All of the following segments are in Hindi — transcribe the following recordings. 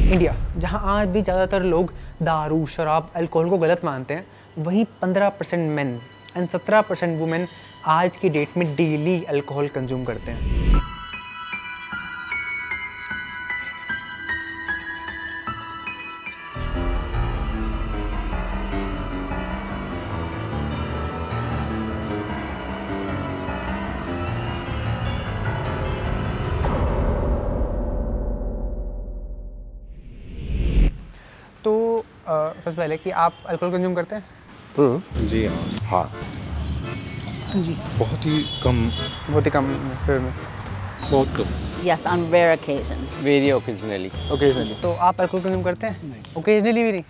इंडिया, जहां आज भी ज़्यादातर लोग दारू, शराब, अल्कोहल को गलत मानते हैं, वहीं 15% मेन एंड 17% वुमेन आज की डेट में डेली अल्कोहल कंज्यूम करते हैं। तो सबसे पहले कि आप अल्कोहल कंज्यूम करते हैं? जी हाँ। हाँ जी। बहुत ही कम। फिर में बहुत कम। Yes, on rare occasion. Very occasionally. तो आप अल्कोहल कंज्यूम करते हैं? नहीं। ओकेजनली भी नहीं?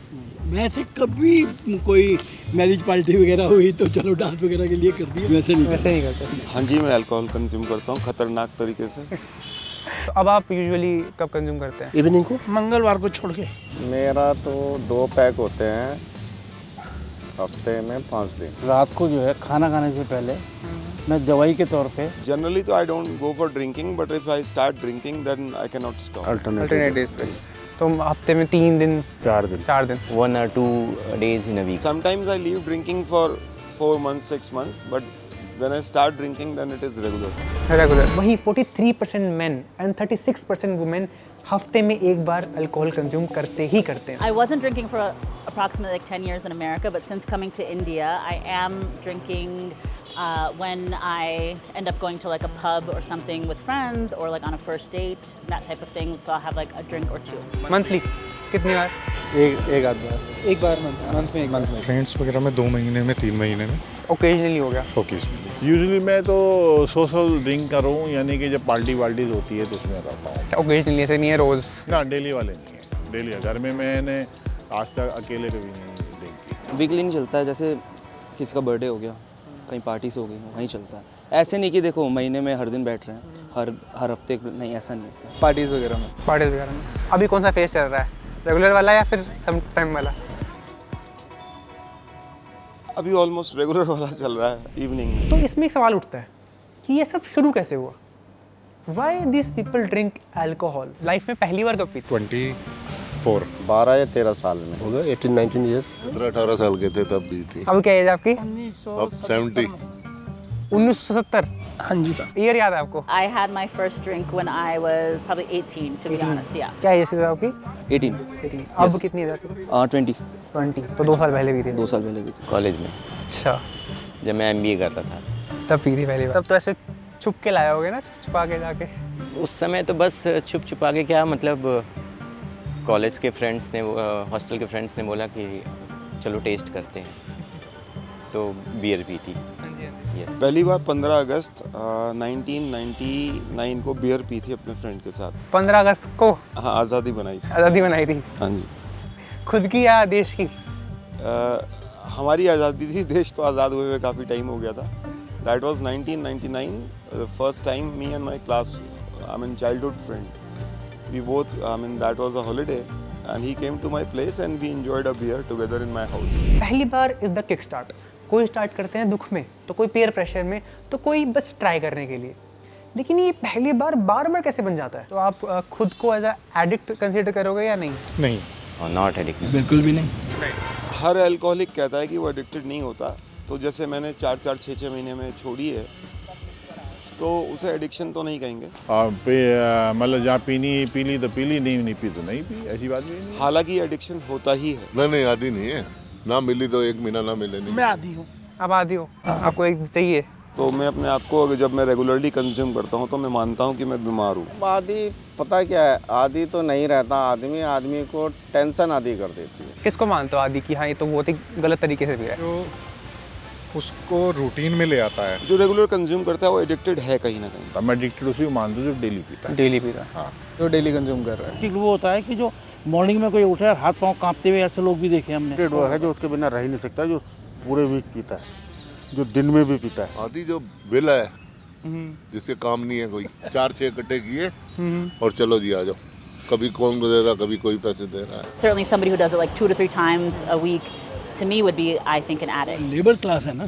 वैसे कभी कोई मैरिज पार्टी वगैरह हुई तो चलो डांस वगैरह के लिए कर दिया, वैसे नहीं करते। हाँ जी, मैं अल्कोहल कंज्यूम करता हूँ खतरनाक तरीके से। तो अब आप यूजुअली कब कंज्यूम करते हैं? इवनिंग को, मंगलवार को छोड़ के। मेरा तो 2 पैक होते हैं हफ्ते में 5 दिन। रात को जो है खाना खाने से पहले मैं दवाई के तौर पे जनरली तो I don't go for drinking, but if I start drinking then I can not stop. Alternate days पे। तो हफ्ते में 3 दिन 4 दिन 4 दिन 1 or 2 days in a week. Sometimes I leave drinking for 4 months, 6 months, but when I start drinking then it is regular. Regular. वहीं 43% मेन एंड 36% वुमेन हफ्ते में एक बार अल्कोहल कंज्यूम करते ही करते हैं। I wasn't drinking for approximately like 10 years in America, but since coming to India, I am drinking when I end up going to like a pub or something with friends or like on a first date, that type of thing. So I'll have like a drink or two. Monthly कितनी बार? एक आध बार। एक बार मंथ में एक बार। फ्रेंड्स वगैरह में 2 महीने में 3 महीने में ओकेजनली हो गया। ओकेजनली। यूजुअली मैं तो सोशल ड्रिंक कर रहा हूँ, यानी कि जब पार्टीज होती है तो उसमें करता हूँ। ओकेजनली ऐसे नहीं है रोज? ना, डेली वाले नहीं है। डेली है, घर में मैंने आज तक अकेले कभी नहीं ड्रिंक की। वीकली नहीं चलता है, जैसे किसी का बर्थडे हो गया, कहीं पार्टीज हो गई, वहीं चलता है। ऐसे नहीं कि देखो महीने में हर दिन बैठ रहे हैं, हर हफ्ते नहीं, ऐसा नहीं होता। पार्टीज वगैरह में। अभी कौन सा फेज चल रहा है, रेगुलर वाला या फिर सम टाइम वाला? अभी ऑलमोस्ट रेगुलर वाला चल रहा है इवनिंग में। तो इसमें एक सवाल उठता है कि ये सब शुरू कैसे हुआ? Why these people drink alcohol? Life में पहली बार कब पीते? 24। 12 या 13 साल में। हो गया 18-19 ईयर्स। 17-18 साल के थे तब भी थी। अब क्या एज आपकी? अब 70। 1970। हाँ जी। ईयर याद है आपको? I had my first drink when I was probably 18, to be honest. Yeah. क्या एज थी आपकी? 18। अब कितनी एज आपकी? 20। 20। तो 2 साल पहले भी थे? 2 साल पहले भी थे। कॉलेज में अच्छा, जब मैं MBA कर रहा था। तब पी थी पहली बार। तब तो ऐसे छुप के लाए होगे ना, छुपा के जाके? उस समय तो बस छुपा के क्या, मतलब कॉलेज के फ्रेंड्स ने, हॉस्टल के फ्रेंड्स ने बोला कि चलो टेस्ट करते हैं, तो बियर पी थी। यस। पहली बार 15 अगस्त 1999 को बियर पी थी अपने फ्रेंड के साथ। 15 अगस्त को? हाँ, आज़ादी बनाई थी। आज़ादी बनाई थी? हाँ जी। खुद की या देश की? हमारी आज़ादी थी, देश तो आज़ाद हुए हुए काफ़ी टाइम हो गया था। That was 1999, the first time me and my class, childhood friend, we both, that was a holiday and he came to my place and we enjoyed a beer together in my house. पहली bar is the kick start. कोई स्टार्ट करते हैं दुख में, तो कोई पेयर प्रेशर में, तो कोई बस ट्राई करने के लिए। लेकिन ये पहली बार बार कैसे बन जाता है? तो आप खुद को एज अ एडिक्ट कंसीडर करोगे या नहीं? नहीं। Not addicted. बिल्कुल भी नहीं। हर अल्कोहलिक कहता है कि वो एडिक्टेड नहीं होता, तो जैसे मैंने 4-4, 6-6 महीने में छोड़ी है, तो उसे एडिक्शन तो नहीं कहेंगे। मतलब जहाँ पी ली तो पी ली, नहीं पी तो नहीं पी, ऐसी बात भी नहीं। हालांकि एडिक्शन होता ही है। नहीं आदि नहीं है, ना मिली तो 1 महीना ना मिले नहीं। मैं आदी हूँ। आप आदी हो? आपको एक चाहिए? तो मैं अपने आप को, जब मैं रेगुलरली कंज्यूम करता हूँ तो मैं मानता हूँ कि मैं बीमार हूँ। आदि पता क्या है, आदि तो नहीं रहता आदमी को टेंशन आदि कर देती है। किसको मानते हो आदी कि हाँ ये तो बहुत ही गलत तरीके से भी है? जो उसको रूटीन में ले आता है, जो रेगुलर कंज्यूम करता है वो एडिक्टेड है कहीं ना कहीं। मैं एडिक्टेड उसी को मानता हूँ जो डेली पीता है। डेली पीता है। हाँ, जो डेली कंज्यूम कर रहा है। ठीक वो होता है कि जो मॉर्निंग में कोई उठे हाथ पांव कांपते हुए, ऐसे लोग भी देखे हमने। वो है जो उसके बिना रह ही नहीं सकता, जो पूरे वीक पीता है, जो दिन में भी पीता है। आदि जो विल है, जिसके काम नहीं है, कोई 4-6 इकट्ठे किए और चलो जी आ जाओ। कभी कौन दे रहा, कभी कोई पैसे दे रहा है। Certainly somebody who does it like 2 to 3 times a week, to me would be, I think, an addict. Labour class है ना,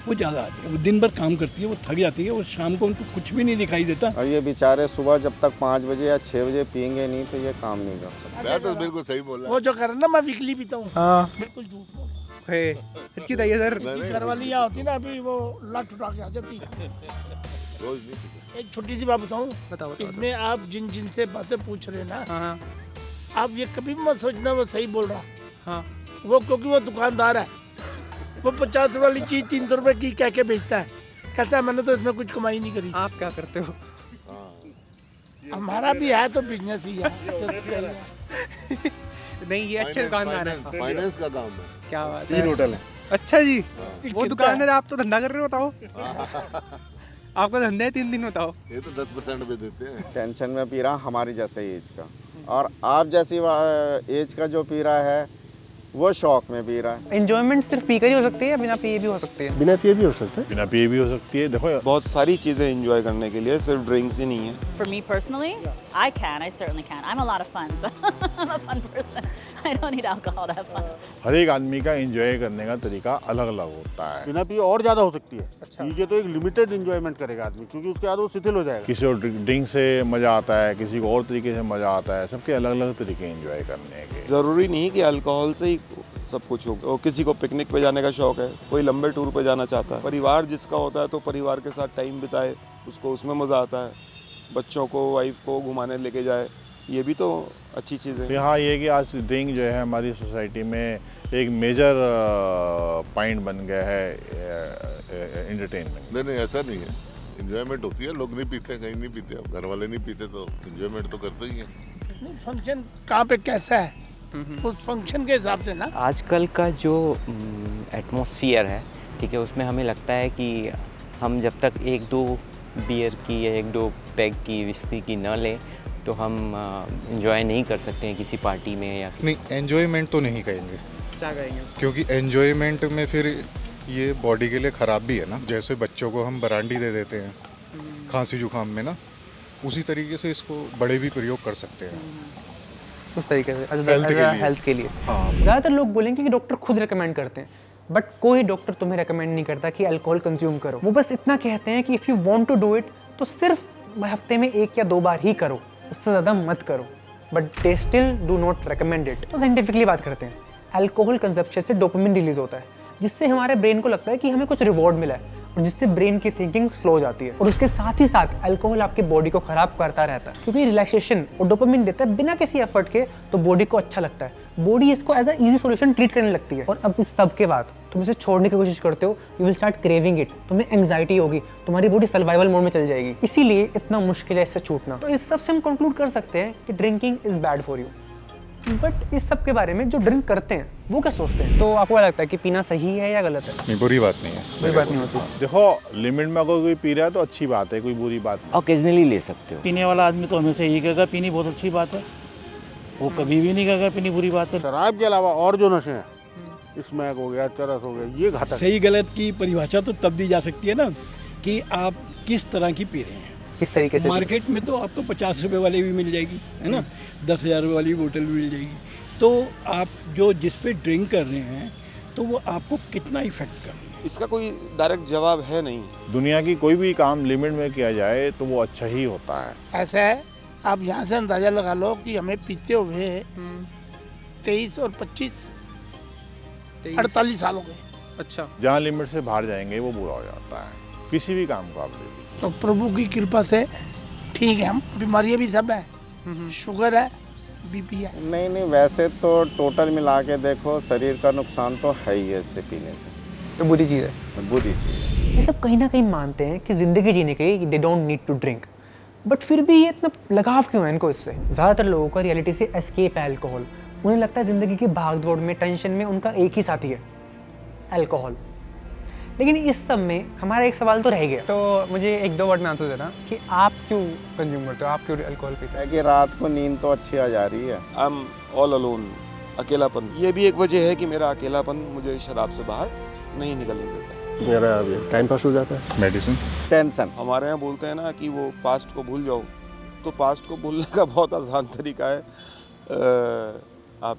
वो ज़्यादा आती है। वो दिन भर काम करती है, वो थक जाती है और शाम को उनको कुछ भी नहीं दिखाई देता। और ये बेचारे सुबह जब तक 5 बजे या 6 बजे पियेंगे नहीं तो ये काम नहीं कर सकते। मैं तो बिल्कुल सही बोल रहा वो जो कर ना मैं वीकली पीता हूँ, हाँ बिल्कुल झूठ बोल। सच्ची बताइए सर। घर वाली यहाँ होती ना, अभी वो लट उठा के आ जाती। रोज नहीं पीता। एक छोटी सी बात बताऊँ, बताओ। इसमें आप जिन से बातें पूछ रहे हैं ना, हाँ आप ये कभी मत सोचना वो सही बोल रहा। हाँ वो क्योंकि वो दुकानदार है, वो 50 रुपये वाली चीज़ 300 रुपये की कह के बेचता है, कहता है मैंने तो इसमें कुछ कमाई नहीं करी। आप क्या करते हो? हमारा भी है तो बिजनेस ही है। नहीं, ये अच्छे दुकानदार है। फाइनेंस का काम है। क्या बात 3 होटल है। अच्छा जी, वो दुकानदार, आप तो धंधा कर रहे हो, बताओ। आपका धंधा है 3 दिन, बताओ। ये तो 10% पे देते हैं। टेंशन में पी रहा हमारी जैसे एज का, और आप जैसी एज का जो पी रहा है वो शौक में पी रहा है। एंजॉयमेंट सिर्फ पीकर ही हो सकती है या बिना पिए भी हो सकती है? बिना पिए भी हो सकता है। बिना पिए भी हो सकती है। देखो बहुत सारी चीज़ें एंजॉय करने के लिए, सिर्फ ड्रिंक्स ही नहीं है। For me personally, I certainly can. I'm a lot of fun. I'm a fun person. I don't need alcohol to have fun. हर एक आदमी का एंजॉय करने का तरीका अलग अलग होता है। बिना पिए और ज़्यादा हो सकती है। पी के तो एक लिमिटेड एंजॉयमेंट करेगा आदमी, क्योंकि उसके बाद वो शिथिल हो जाएगा। किसी को ड्रिंक से मज़ा आता है, किसी को और तरीके से मज़ा आता है। सबके अलग अलग तरीके एंजॉय करने के। ज़रूरी नहीं कि अल्कोहल से ही सब कुछ हो। और किसी को पिकनिक पे जाने का शौक है, कोई लंबे टूर पे जाना चाहता है। परिवार जिसका होता है तो परिवार के साथ टाइम बिताए, उसको उसमें मज़ा आता है। बच्चों को, वाइफ को घुमाने लेके जाए, ये भी तो अच्छी चीज़ है। हाँ, ये कि आज ड्रिंक जो है हमारी सोसाइटी में एक मेजर पॉइंट बन गया है एंटरटेनमेंट। नहीं, ऐसा नहीं है। इंजॉयमेंट होती है, लोग नहीं पीते, कहीं नहीं पीते, अब घर वाले नहीं पीते तो इंजॉयमेंट तो करते ही हैं। फंक्शन कहाँ पे कैसा है, उस फंक्शन के हिसाब से ना। आजकल का जो एटमॉस्फियर है, ठीक है, उसमें हमें लगता है कि हम जब तक 1-2 बियर की या 1-2 पैग की विस्की की न लें तो हम एंजॉय नहीं कर सकते हैं किसी पार्टी में। या नहीं, एंजॉयमेंट तो नहीं कहेंगे। क्या कहेंगे? क्योंकि एंजॉयमेंट में फिर ये बॉडी के लिए ख़राब भी है ना। जैसे बच्चों को हम बरांडी दे देते हैं खांसी जुकाम में ना, उसी तरीके से इसको बड़े भी प्रयोग कर सकते हैं उस तरीके से हेल्थ के लिए। हाँ। ज़्यादातर लोग बोलेंगे कि डॉक्टर खुद रेकमेंड करते हैं, बट कोई डॉक्टर तुम्हें रेकमेंड नहीं करता कि अल्कोहल कंज्यूम करो। वो बस इतना कहते हैं कि if you want to do it तो सिर्फ हफ्ते में 1 या 2 बार ही करो, उससे ज़्यादा मत करो, but they still do not recommend it. तो साइंटिफिकली बात करते हैं, अल्कोहल कंजप्शन से डोपामिन रिलीज होता है, जिससे हमारे ब्रेन को लगता है कि हमें कुछ रिवॉर्ड मिला है, और जिससे ब्रेन की थिंकिंग स्लो हो जाती है। और उसके साथ ही साथ अल्कोहल आपके बॉडी को खराब करता रहता है, क्योंकि रिलैक्सेशन और डोपामिन देता है बिना किसी एफर्ट के, तो बॉडी को अच्छा लगता है, बॉडी इसको as a easy solution treat करने लगती है। और अब इस सब के बाद तुम इसे छोड़ने की कोशिश करते हो, you will start craving it, तुम्हें एंग्जाइटी होगी, तुम्हारी बॉडी सर्वाइवल मोड में चल जाएगी। इसीलिए इतना मुश्किल है इससे छूटना। तो इस सब से हम कंक्लूड कर सकते हैं कि drinking is bad for you. But इस सब के बारे में जो ड्रिंक करते हैं वो क्या सोचते हैं? तो आपको क्या लगता है कि पीना सही है या गलत है? नहीं, बुरी बात नहीं है। बुरी बात नहीं होती। देखो, लिमिट में अगर कोई पी रहा है तो अच्छी बात है, कोई बुरी बात नहीं। ओकेजनली ले सकते हो। पीने वाला आदमी तो हमेशा यही कहेगा पीनी बहुत अच्छी बात है, वो कभी भी नहीं कहेगा पीनी बुरी बात है। शराब के अलावा और जो नशे हैं, स्मैक हो गया, चरस हो गया, ये घातक। सही गलत की परिभाषा तो तब दी जा सकती है ना कि आप किस तरह की पी रहे हैं, किस तरीके से। मार्केट में तो आपको 50 रुपए वाली भी मिल जाएगी, है ना, 10,000 रुपये वाली बोतल भी मिल जाएगी। तो आप जो जिस पे ड्रिंक कर रहे हैं तो वो आपको कितना इफेक्ट कर रही है, इसका कोई डायरेक्ट जवाब है नहीं। दुनिया की कोई भी काम लिमिट में किया जाए तो वो अच्छा ही होता है। ऐसा है, आप यहाँ से अंदाजा लगा लो कि हमें पीते हुए 23 और 25 48 साल हो गए। अच्छा। जहाँ लिमिट से बाहर जाएंगे वो बुरा हो जाता है, किसी भी काम को आप ले लीजिए। तो प्रभु की कृपा से ठीक है, हम बीमारियाँ भी सब है, शुगर है, बीपी है। नहीं, वैसे तो टोटल मिला के देखो शरीर का नुकसान तो है ही है इससे पीने से। तो बुरी चीज़ है। बुरी चीज़ है। ये सब कहीं ना कहीं मानते हैं कि ज़िंदगी जीने के लिए they don't need to drink, but फिर भी ये इतना लगाव क्यों है इनको इससे? ज़्यादातर लोगों का रियलिटी से एस्केप है अल्कोहल। उन्हें लगता है ज़िंदगी की भागदौड़ में, टेंशन में उनका एक ही साथी है, अल्कोहल। लेकिन इस सब में हमारा एक सवाल तो रह गया। तो मुझे 1-2 वर्ड में आंसर देना कि आप क्यों कंज्यूम करते हो, आप क्यों अल्कोहल पीते हो? कि रात को नींद तो अच्छी आ जा रही है। आई एम ऑल अलोन, अकेलापन। ये भी एक वजह है कि मेरा अकेलापन मुझे शराब से बाहर नहीं निकलने देता। मेरा टाइम पास हो जाता है। Medicine, tension. हमारे यहाँ बोलते हैं ना कि वो पास्ट को भूल जाओ, तो पास्ट को भूलने का बहुत आसान तरीका है, आप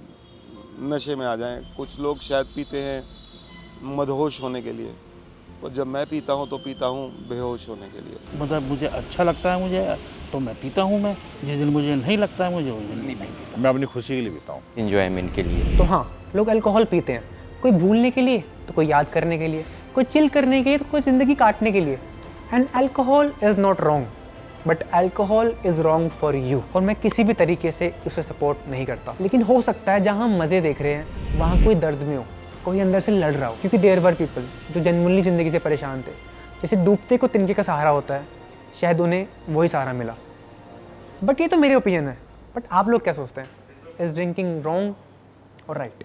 नशे में आ जाएं। कुछ लोग शायद पीते हैं मदहोश होने के लिए, और जब मैं पीता हूँ तो पीता हूँ बेहोश होने के लिए। मतलब मुझे अच्छा लगता है मुझे तो मैं पीता हूँ, मैं जिस दिन मुझे नहीं लगता है मुझे उस दिन नहीं पीता। मैं अपनी खुशी के लिए पीता हूँ, इंजॉयमेंट के लिए। तो हाँ, लोग अल्कोहल पीते हैं, कोई भूलने के लिए तो कोई याद करने के लिए, कोई चिल करने के लिए तो कोई ज़िंदगी काटने के लिए। And alcohol is not wrong, but alcohol is wrong for you. और मैं किसी भी तरीके से उसे सपोर्ट नहीं करता, लेकिन हो सकता है जहाँ हम मज़े देख रहे हैं वहाँ कोई दर्द में हो, कोई अंदर से लड़ रहा हो। क्योंकि देयर वर पीपल जो जेन्युइनली ज़िंदगी से परेशान थे, जैसे डूबते को तिनके का सहारा होता है, शायद उन्हें वही सहारा मिला। बट ये तो मेरे ओपिनियन है, बट आप लोग क्या सोचते हैं? इज़ ड्रिंकिंग रॉन्ग और राइट?